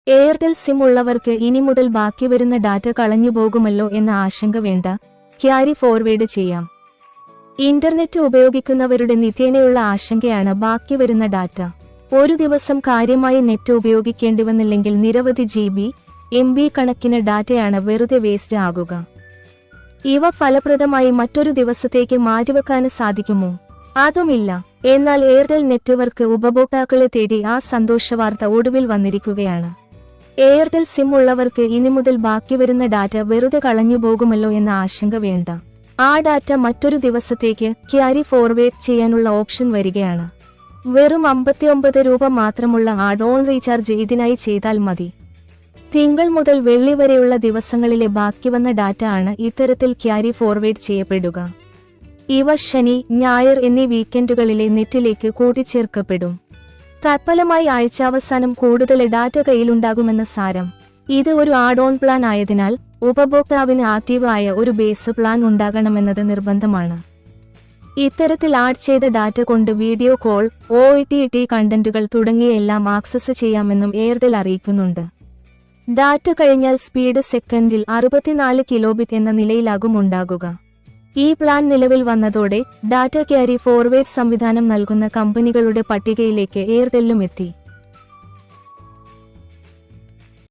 Airtel SIM ഉള്ളവർക്ക് ഇനി മുതൽ ബാക്കി വരുന്ന ഡാറ്റ കളഞ്ഞുപോകുമല്ലോ എന്ന ആശങ്ക വേണ്ട, ക്യാരി ഫോർവേഡ് ചെയ്യാം. ഇന്റർനെറ്റ് ഉപയോഗിക്കുന്നവരുടെ നിത്യേനയുള്ള ആശങ്കയാണ് ബാക്കി വരുന്ന ഡാറ്റ. ഒരു ദിവസം കാര്യമായി നെറ്റ് ഉപയോഗിക്കേണ്ടിവന്നില്ലെങ്കിൽ നിരവധി GB, MB കണക്കിന് ഡാറ്റയാണ് വെറുതെ വേസ്റ്റ് ആകുക. ഇവ ഫലപ്രദമായി മറ്റൊരു ദിവസത്തേക്ക് മാറ്റിവെക്കാൻ സാധിക്കുമോ? അതുമില്ല. എന്നാൽ എയർടെൽ നെറ്റ്വർക്ക് ഉപഭോക്താക്കളെ തേടി ആ സന്തോഷവാർത്ത ഒടുവിൽ വന്നിരിക്കുകയാണ്. എയർടെൽ സിം ഉള്ളവർക്ക് ഇനി മുതൽ ബാക്കി വരുന്ന ഡാറ്റ വെറുതെ കളഞ്ഞുപോകുമല്ലോ എന്ന ആശങ്ക വേണ്ട. ആ ഡാറ്റ മറ്റൊരു ദിവസത്തേക്ക് ക്യാരി ഫോർവേഡ് ചെയ്യാനുള്ള ഓപ്ഷൻ വരികയാണ്. വെറും 59 രൂപ മാത്രമുള്ള ആഡ് ഓൺ റീചാർജ് ഇതിനായി ചെയ്താൽ മതി. തിങ്കൾ മുതൽ വെള്ളി വരെയുള്ള ദിവസങ്ങളിലെ ബാക്കി വന്ന ഡാറ്റ ആണ് ഇത്തരത്തിൽ ക്യാരി ഫോർവേഡ് ചെയ്യപ്പെടുക. ഇവ ശനി, ഞായർ എന്നീ വീക്കെൻഡുകളിലെ നെറ്റിലേക്ക് കൂട്ടിച്ചേർക്കപ്പെടും. തത്ഫലമായി ആഴ്ചാവസാനം കൂടുതൽ ഡാറ്റ കയ്യിലുണ്ടാകുമെന്ന് സാരം. ഇത് ഒരു ആഡ് ഓൺ പ്ലാൻ ആയതിനാൽ ഉപഭോക്താവിന് ആക്റ്റീവ് ആയ ഒരു ബേസ് പ്ലാൻ ഉണ്ടാകണമെന്നത് നിർബന്ധമാണ്. ഇത്തരത്തിൽ ആഡ് ചെയ്ത ഡാറ്റ കൊണ്ട് വീഡിയോ കോൾ, OTT കണ്ടന്റുകൾ തുടങ്ങിയ എല്ലാം ആക്സസ് ചെയ്യാമെന്നും എയർടെൽ അറിയിക്കുന്നുണ്ട്. ഡാറ്റ കഴിഞ്ഞാൽ സ്പീഡ് സെക്കൻഡിൽ 64 കിലോബിറ്റ് എന്ന നിലയിലാകും ഉണ്ടാകുക. ഈ പ്ലാൻ നിലവിൽ വന്നതോടെ ഡാറ്റ ക്യാരി ഫോർവേഡ് സംവിധാനം നൽകുന്ന കമ്പനികളുടെ പട്ടികയിലേക്ക് എയർടെല്ലും എത്തി.